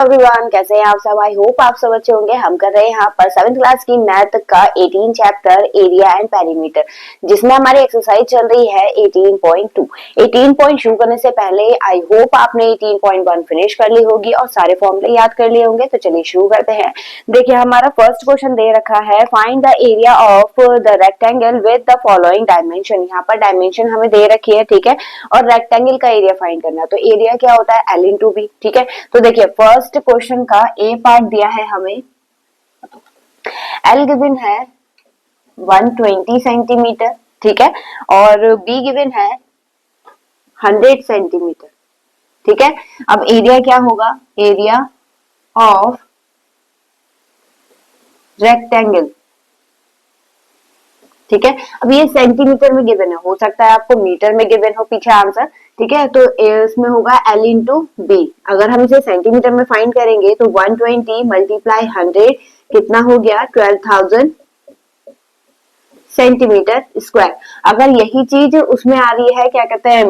Everyone, कैसे हैं आप सब। आई होप आप सब अच्छे होंगे। हम कर रहे हैं यहाँ पर 7th क्लास की मैथ का 18 चैप्टर एरिया एंड पेरीमीटर, जिसमें हमारी एक्सरसाइज चल रही है 18.2। 18.2 करने से पहले आई होप आपने 18.1 फिनिश कर ली होगी और सारे फॉर्मूले याद कर लिए होंगे। तो चलिए शुरू करते हैं। देखिए हमारा फर्स्ट क्वेश्चन दे रखा है, find the area of the rectangle with the following dimension. यहाँ पर डायमेंशन हमें दे रखी है, ठीक है, और रेक्टेंगल का एरिया फाइंड करना है। तो एरिया क्या होता है, L इंटू बी, ठीक है। तो देखिए फर्स्ट क्वेश्चन का ए पार्ट दिया है हमें, एल गिवन है 120 सेंटीमीटर, ठीक है, और बी गिवन है 100 सेंटीमीटर, ठीक है। अब एरिया क्या होगा, एरिया ऑफ रेक्टेंगल, ठीक है। अब ये सेंटीमीटर में गिवन है, हो सकता है आपको मीटर में गिवन हो पीछे आंसर, ठीक है। तो इसमें होगा L इंटू बी। अगर हम इसे सेंटीमीटर में फाइंड करेंगे तो 120 मल्टीप्लाई 100 कितना हो गया, 12,000 सेंटीमीटर स्क्वायर। अगर यही चीज उसमें आ रही है, क्या कहते हैं,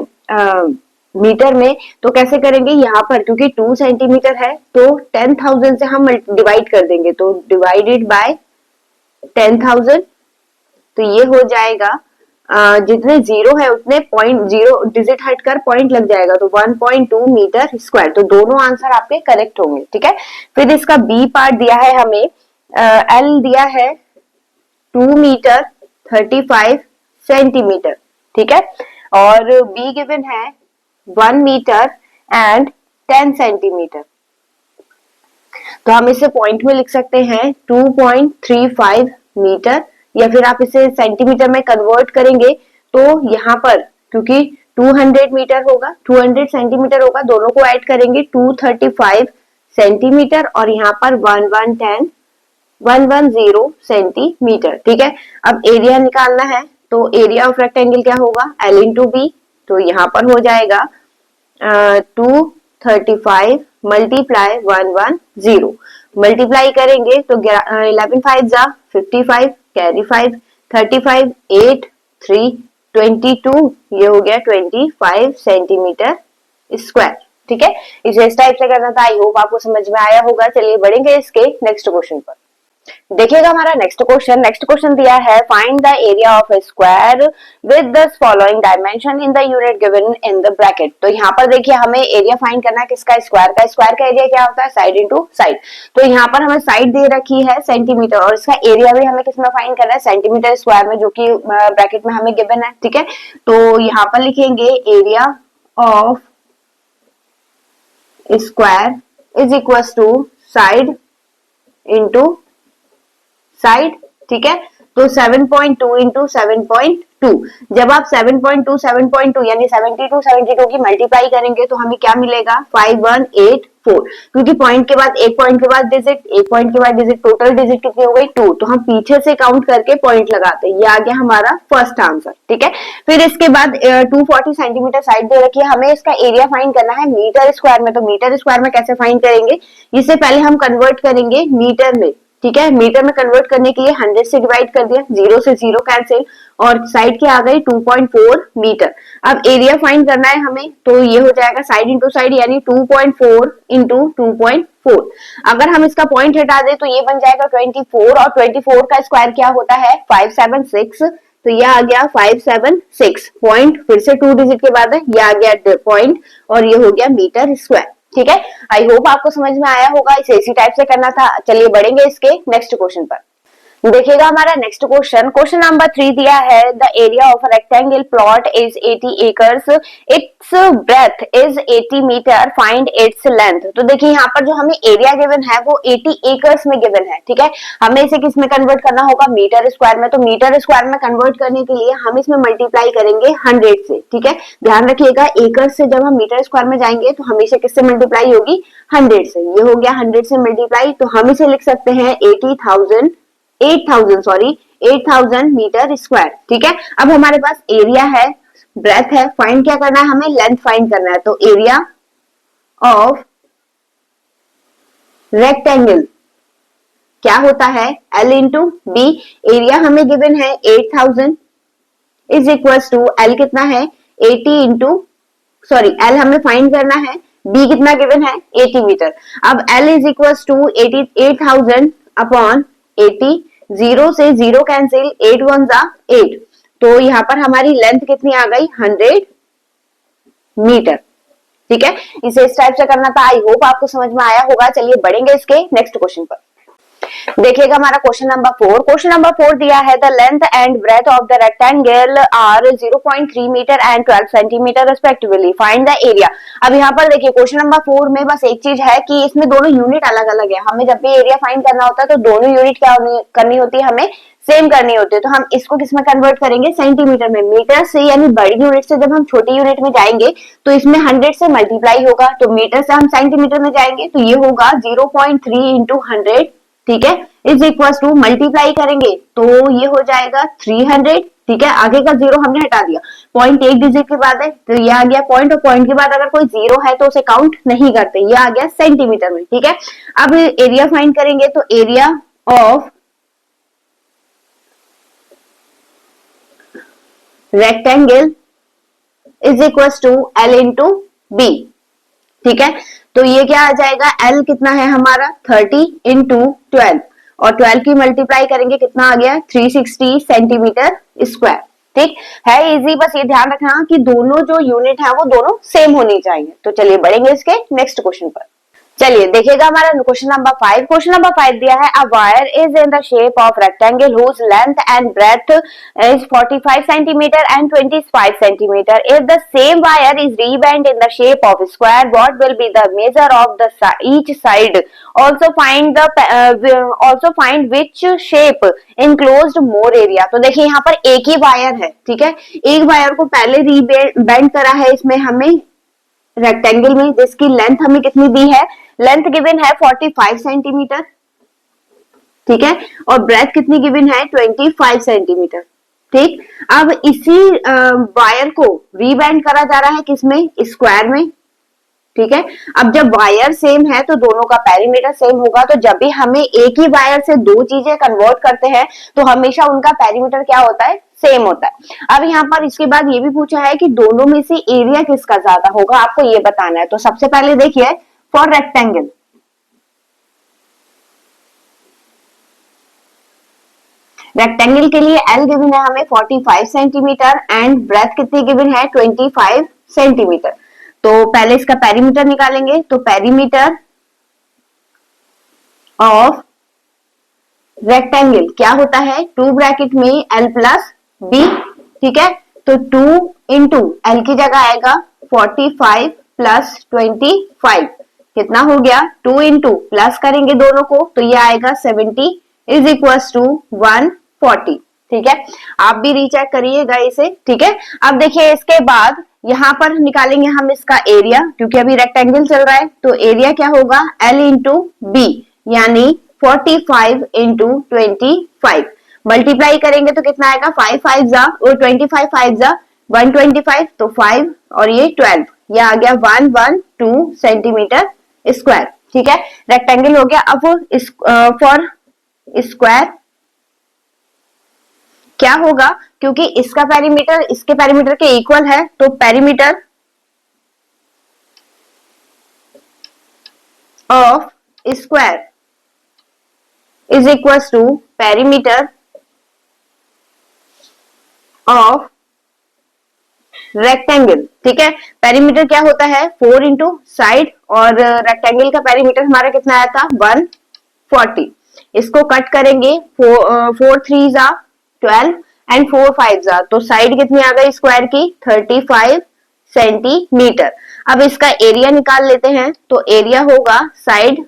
मीटर में, तो कैसे करेंगे यहाँ पर, क्योंकि 2 सेंटीमीटर है तो 10,000 से हम डिवाइड कर देंगे, तो डिवाइडेड बाय 10,000, तो ये हो जाएगा जितने जीरो है उतने 0.0 डिजिट हटकर पॉइंट लग जाएगा, तो 1.2 मीटर स्क्वायर। तो दोनों आंसर आपके करेक्ट होंगे, ठीक है। फिर इसका बी पार्ट दिया है हमें, एल दिया है 2 मीटर 35 सेंटीमीटर, ठीक है, और बी गिवन है 1 मीटर एंड 10 सेंटीमीटर। तो हम इसे पॉइंट में लिख सकते हैं 2.35 मीटर, या फिर आप इसे सेंटीमीटर में कन्वर्ट करेंगे तो यहाँ पर क्योंकि 200 मीटर होगा, 200 सेंटीमीटर होगा, दोनों को ऐड करेंगे 235 सेंटीमीटर, और यहाँ पर 110 सेंटीमीटर, ठीक है। अब एरिया निकालना है, तो एरिया ऑफ रेक्टेंगल क्या होगा, L इंटू बी। तो यहाँ पर हो जाएगा 235 मल्टीप्लाई 110, मल्टीप्लाई करेंगे तो 11 5 जा 55, कैरी 5, 35, 8, 3, 22, ये हो गया 25 सेंटीमीटर स्क्वायर, ठीक है। इसे इस टाइप से करना था। आई होप आपको समझ में आया होगा। चलिए बढ़ेंगे इसके नेक्स्ट क्वेश्चन पर। देखिएगा हमारा नेक्स्ट क्वेश्चन दिया है, find the area of A square with the following dimension in the unit given in the bracket. तो यहाँ पर देखिए हमें एरिया फाइंड करना है किसका, स्क्वायर का एरिया क्या होता है, साइड इंटू साइड। तो यहाँ पर हमें साइड दे रखी है सेंटीमीटर, और इसका एरिया भी हमें किसमें फाइंड करना है, सेंटीमीटर स्क्वायर में, जो कि ब्रैकेट में हमें गिवन है, ठीक है। तो यहाँ पर लिखेंगे area of square is equal to side into side, ठीक है। तो 7.2 इंटू 7.2, जब आप 7.2 यानी 72 की मल्टीप्लाई करेंगे तो हमें क्या मिलेगा, 5184, क्योंकि पॉइंट के बाद एक पॉइंट के बाद डिजिट, एक पॉइंट के बाद डिजिट, टोटल डिजिट कितनी हो गई 2, तो हम पीछे से काउंट करके पॉइंट लगाते हैं। ये आ गया हमारा फर्स्ट आंसर, ठीक है। फिर इसके बाद 240 सेंटीमीटर साइड दे रखी है, हमें इसका एरिया फाइंड करना है मीटर स्क्वायर में। तो मीटर स्क्वायर में कैसे फाइंड करेंगे, इससे पहले हम कन्वर्ट करेंगे मीटर में, ठीक है। मीटर में कन्वर्ट करने के लिए 100 से डिवाइड कर दिया, 0 से 0 कैंसिल, और साइड की आ गई 2.4 मीटर। अब एरिया फाइंड करना है हमें, तो ये हो जाएगा साइड इंटू साइड, यानी 2.4 इंटू 2.4। अगर हम इसका पॉइंट हटा दे तो ये बन जाएगा 24, और 24 का स्क्वायर क्या होता है, 576। तो ये आ गया 576 पॉइंट, फिर से 2 डिजिट के बाद है, ये आ गया पॉइंट, और ये हो गया मीटर स्क्वायर, ठीक है। आई होप आपको समझ में आया होगा। इसे इसी टाइप से करना था। चलिए बढ़ेंगे इसके नेक्स्ट क्वेश्चन पर। देखिएगा हमारा नेक्स्ट क्वेश्चन नंबर 3 दिया है, the area of rectangle plot is 80 acres, its breadth is 80 metre, find its length. तो देखिए यहाँ पर जो हमें एरिया गिवन है वो 80 एकर्स में गिवन है, ठीक है। हमें इसे किस में कन्वर्ट करना होगा, मीटर स्क्वायर में। तो मीटर स्क्वायर में कन्वर्ट करने के लिए हम इसमें मल्टीप्लाई करेंगे 100 से, ठीक है। ध्यान रखिएगा एकर्स से जब हम मीटर स्क्वायर में जाएंगे तो हमेशा किससे मल्टीप्लाई होगी, 100 से। ये हो गया 100 से मल्टीप्लाई, तो हम इसे लिख सकते हैं 8,000 मीटर स्क्वायर, ठीक है। अब हमारे पास एरिया है, ब्रेथ है, फाइंड क्या करना है हमें, लेंथ फाइंड करना है। तो एरिया ऑफ रेक्टेंगल क्या होता है, L इंटू बी। एरिया हमें गिवन है 8,000 इज इक्वल टू L कितना है, 80 इंटू, सॉरी L हमें फाइंड करना है बी कितना गिवन है 80 मीटर। अब L is equal to 88,000 upon 80, 0 से 0 कैंसिल, 8 1 जा 8, तो यहाँ पर हमारी लेंथ कितनी आ गई 100 मीटर। ठीक है, इसे इस टाइप से करना था। आई होप आपको समझ में आया होगा। चलिए बढ़ेंगे इसके नेक्स्ट क्वेश्चन पर। देखिएगा हमारा क्वेश्चन नंबर 4। क्वेश्चन नंबर 4 दिया है the length and breadth of the rectangle are 0.3 metre and 12 centimetre respectively, find the area. अब यहाँ पर देखिए क्वेश्चन नंबर 4 में बस एक चीज है कि इसमें दोनों यूनिट अलग अलग है। हमें जब भी एरिया फाइंड करना होता है तो दोनों यूनिट क्या करनी होती है, हमें सेम करनी होती है। तो हम इसको किसमें कन्वर्ट करेंगे, सेंटीमीटर में। मीटर से यानी बड़ी यूनिट से जब हम छोटी यूनिट में जाएंगे तो इसमें 100 से मल्टीप्लाई होगा, तो मीटर से हम सेंटीमीटर में जाएंगे तो ये होगा 0.3 इंटू 100, ठीक है, इज इक्वल टू मल्टीप्लाई करेंगे तो ये हो जाएगा 300। ठीक है, आगे का जीरो हमने हटा दिया, पॉइंट एक डिजिट के बाद है तो ये आ गया पॉइंट, और पॉइंट के बाद अगर कोई जीरो है तो उसे काउंट नहीं करते, ये आ गया सेंटीमीटर में। ठीक है, अब एरिया फाइंड करेंगे तो area of rectangle is equal to L into B. ठीक है, तो ये क्या आ जाएगा, L कितना है हमारा 30 इंटू 12, और 12 की मल्टीप्लाई करेंगे कितना आ गया 360 सेंटीमीटर स्क्वायर। ठीक है, इजी। बस ये ध्यान रखना कि दोनों जो यूनिट है वो दोनों सेम होनी चाहिए। तो चलिए बढ़ेंगे इसके नेक्स्ट क्वेश्चन पर। चलिए देखिएगा हमारा क्वेश्चन नंबर 5। क्वेश्चन नंबर 5 दिया है a wire is in the shape of rectangle whose length and breadth is 45 centimetre and 25 centimetre. If the same wire is rebent in the shape of square, what will be the measure of the each side? Also find which shape enclosed more area. तो देखिए यहाँ पर एक ही wire है, ठीक है, एक wire को पहले रीबेंड करा है इसमें हमें रेक्टेंगल में, जिसकी लेंथ हमें कितनी दी है, लेंथ गिवन है 45 सेंटीमीटर। ठीक है, और ब्रेथ कितनी गिवन है 25 सेंटीमीटर। ठीक, अब इसी वायर को रीबैंड करा जा रहा है किसमें, स्क्वायर में। ठीक है, अब जब वायर सेम है तो दोनों का पेरीमीटर सेम होगा, तो जब भी हमें एक ही वायर से दो चीजें कन्वर्ट करते हैं तो हमेशा उनका पेरीमीटर क्या होता है, सेम होता है। अब यहाँ पर इसके बाद ये भी पूछा है कि दोनों में से एरिया किसका ज्यादा होगा, आपको ये बताना है। तो सबसे पहले देखिए फॉर रेक्टेंगल, रेक्टेंगल के लिए L गिवन है हमें 45 सेंटीमीटर एंड ब्रेथ कितनी गिवन है 25 सेंटीमीटर। तो पहले इसका पेरीमीटर निकालेंगे, तो पेरीमीटर ऑफ रेक्टेंगल क्या होता है, 2 ब्रैकेट में L प्लस B। ठीक है, तो 2 इंटू L की जगह आएगा 45 प्लस 25, कितना हो गया 2 इंटू प्लस करेंगे दोनों को तो ये आएगा 70 इज इक्वल टू 140। ठीक है, आप भी रीचेक करिएगा इसे। ठीक है, अब देखिए इसके बाद यहाँ पर निकालेंगे हम इसका एरिया, क्योंकि अभी रेक्टेंगल चल रहा है, तो एरिया क्या होगा L इंटू बी, यानी 45 इंटू 25, मल्टीप्लाई करेंगे तो कितना आएगा 5 5 जा और 25 5 जा 125, तो 5 और ये 12, ये आ गया 112 सेंटीमीटर स्क्वायर। ठीक है, रेक्टेंगल हो गया। अब फॉर स्क्वायर क्या होगा, क्योंकि इसका पेरीमीटर इसके पेरीमीटर के इक्वल है, तो perimeter of square is equal to perimeter of rectangle. ठीक है, पेरीमीटर क्या होता है 4 इंटू साइड, और रेक्टेंगल का पेरीमीटर हमारा कितना आया था 140। इसको कट करेंगे 4 3 जा 12 एंड 4 5 जा, तो साइड कितनी आ गई स्क्वायर की 35 सेंटीमीटर। अब इसका एरिया निकाल लेते हैं, तो एरिया होगा साइड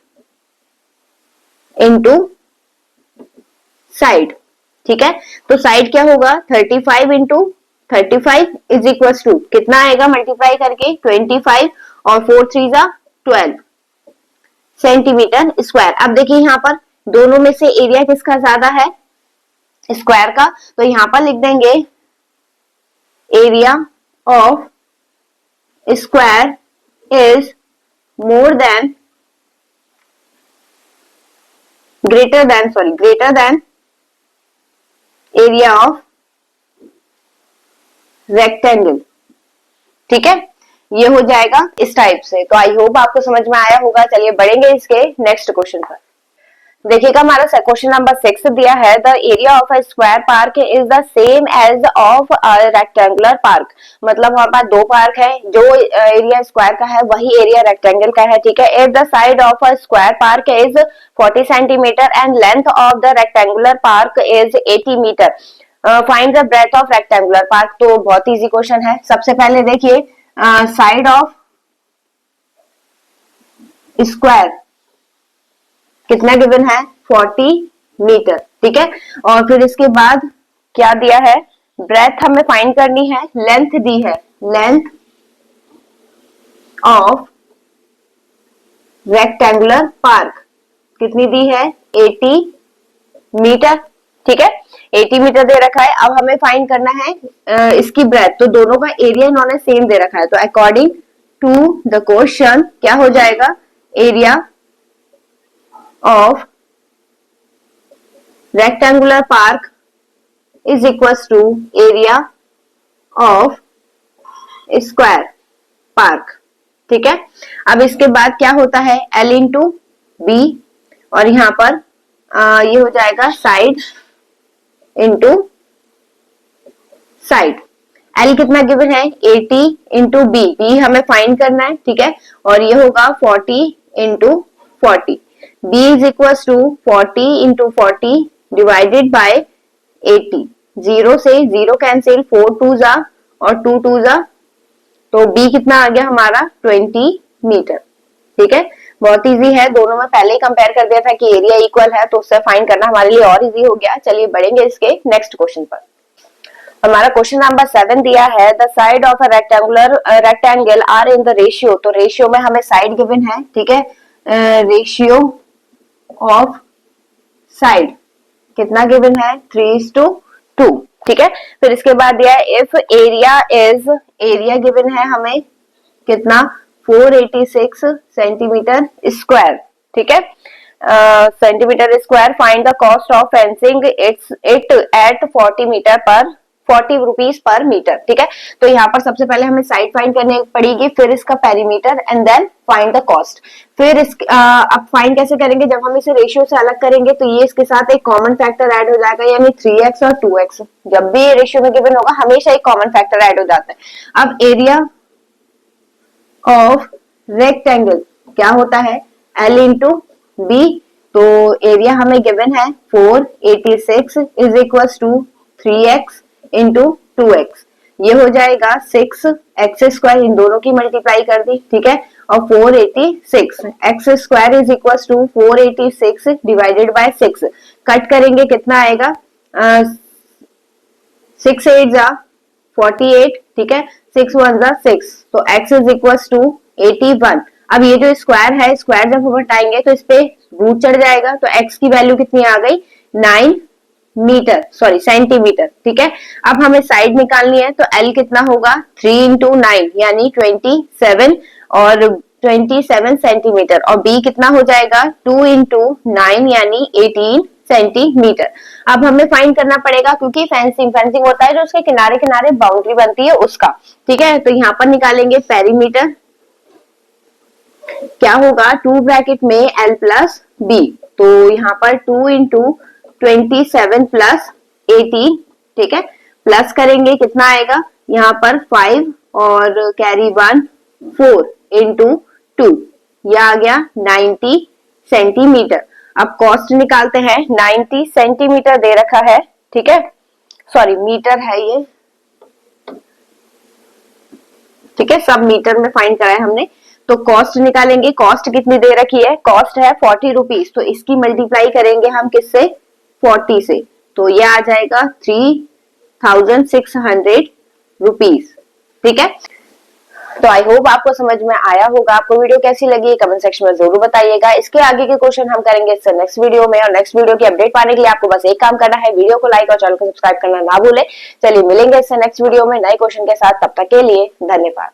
इंटू साइड। ठीक है, तो साइड क्या होगा 35 इंटू 35 इज इक्वल टू कितना आएगा मल्टीप्लाई करके 25 और 4 3 जा 12 सेंटीमीटर स्क्वायर। अब देखिए यहाँ पर दोनों में से एरिया किसका ज्यादा है, स्क्वायर का, तो यहां पर लिख देंगे area of square is more than greater than area of rectangle. ठीक है, ये हो जाएगा इस टाइप से। तो आई होप आपको समझ में आया होगा। चलिए बढ़ेंगे इसके नेक्स्ट क्वेश्चन पर। देखिएगा हमारा क्वेश्चन नंबर 6 दिया है, the area of a square park is the same as of a rectangular park. मतलब हमारे पास दो पार्क है, जो एरिया स्क्वायर का है वही एरिया रेक्टेंगल का है, ठीक है। If the side of a square park is 40 centimetre and length of the rectangular park is 80 metre, find the breadth of rectangular park. तो बहुत इजी क्वेश्चन है। सबसे पहले देखिए साइड ऑफ स्क्वायर कितना गिवन है, 40 मीटर, ठीक है। और फिर इसके बाद क्या दिया है, ब्रेथ हमें फाइंड करनी है, लेंथ दी है, लेंथ ऑफ रेक्टेंगुलर पार्क कितनी दी है, 80 मीटर, ठीक है। 80 मीटर दे रखा है। अब हमें फाइंड करना है इसकी ब्रेथ। तो दोनों का एरिया इन्होंने सेम दे रखा है, तो अकॉर्डिंग टू द क्वेश्चन क्या हो जाएगा, area of rectangular park is equals to area of square park, ठीक है। अब इसके बाद क्या होता है, L इंटू बी, और यहां पर ये हो जाएगा साइड इंटू साइड। L कितना गिवन है, 80 इंटू बी, बी हमें फाइंड करना है, ठीक है। और ये होगा 40 into 40। b is equals to 40 into 40 divided by 80। 0 से 0 कैंसिल, 4 टू जा और 2 टू जा, तो b कितना आ गया हमारा 20 मीटर, ठीक है। बहुत इजी है, दोनों में पहले ही कंपेयर कर दिया था कि एरिया इक्वल है, तो उससे फाइंड करना हमारे लिए और इजी हो गया। चलिए बढ़ेंगे इसके नेक्स्ट क्वेश्चन पर। हमारा क्वेश्चन नंबर 7 दिया है, the side of a rectangle are in the ratio. तो रेशियो में हमें साइड गिवन है, ठीक है। रेशियो ऑफ साइड कितना गिवन है, 3:2, ठीक है। फिर इसके बाद दिया है if area is, area given है हमें कितना, 486 सेंटीमीटर स्क्वायर, ठीक है, centimetre square. Find the cost of fencing it at 40 rupees per metre, ठीक है। तो यहाँ पर सबसे पहले हमें साइड फाइंड करनी पड़ेगी, फिर इसका perimeter and then find the cost. फिर अब फाइंड कैसे करेंगे, जब हम इसे रेशियो से अलग करेंगे तो ये इसके साथ एक कॉमन फैक्टर ऐड हो जाएगा, यानी 3x और 2x। जब भी ये रेशियो में गिवन होगा हमेशा एक कॉमन फैक्टर ऐड हो जाता है। अब एरिया ऑफ रेक्टेंगल क्या होता है, L इंटू बी। तो एरिया हमें गिवन है 486 is equal to 3x into 2x। ये हो जाएगा 6x स्क्वायर, इन दोनों की मल्टीप्लाई कर दी, ठीक है। और 486 X square is equal to 486 divided by 6। Cut करेंगे कितना आएगा, 6 8 जा 48, ठीक है, 6 1 जा 6, तो x इज इक्वल टू 81। अब ये जो स्क्वायर है, स्क्वायर जब हम हटाएंगे तो इस पे रूट चढ़ जाएगा, तो x की वैल्यू कितनी आ गई, 9 मीटर, सॉरी सेंटीमीटर, ठीक है। अब हमें साइड निकालनी है, तो L कितना होगा, 3 इंटू 9 यानी 27, और 27 सेंटीमीटर। और B कितना हो जाएगा, 2 इंटू 9 यानी 18 सेंटीमीटर। अब हमें फाइंड करना पड़ेगा, क्योंकि फेंसिंग होता है जो उसके किनारे किनारे बाउंड्री बनती है उसका, ठीक है। तो यहाँ पर निकालेंगे पेरीमीटर, क्या होगा, 2 ब्रैकेट में L प्लस B। तो यहाँ पर 2 इंटू 27 प्लस 18, ठीक है, प्लस करेंगे कितना आएगा, यहाँ पर 5 और कैरी 1 4 इंटू 2, यह आ गया 90 सेंटीमीटर। अब कॉस्ट निकालते हैं, 90 सेंटीमीटर दे रखा है, ठीक है, सॉरी मीटर है ये, ठीक है, सब मीटर में फाइंड करा है हमने। तो कॉस्ट निकालेंगे, कॉस्ट कितनी दे रखी है, कॉस्ट है 40 रुपीज, तो इसकी मल्टीप्लाई करेंगे हम किससे, 40 से, तो ये आ जाएगा 3600 रुपीज, ठीक है। तो आई होप आपको समझ में आया होगा। आपको वीडियो कैसी लगी कमेंट सेक्शन में जरूर बताइएगा। इसके आगे के क्वेश्चन हम करेंगे इससे नेक्स्ट वीडियो में, और नेक्स्ट वीडियो की अपडेट पाने के लिए आपको बस एक काम करना है, वीडियो को लाइक और चैनल को सब्सक्राइब करना ना भूले। चलिए मिलेंगे इससे नेक्स्ट वीडियो में नए क्वेश्चन के साथ, तब तक के लिए धन्यवाद।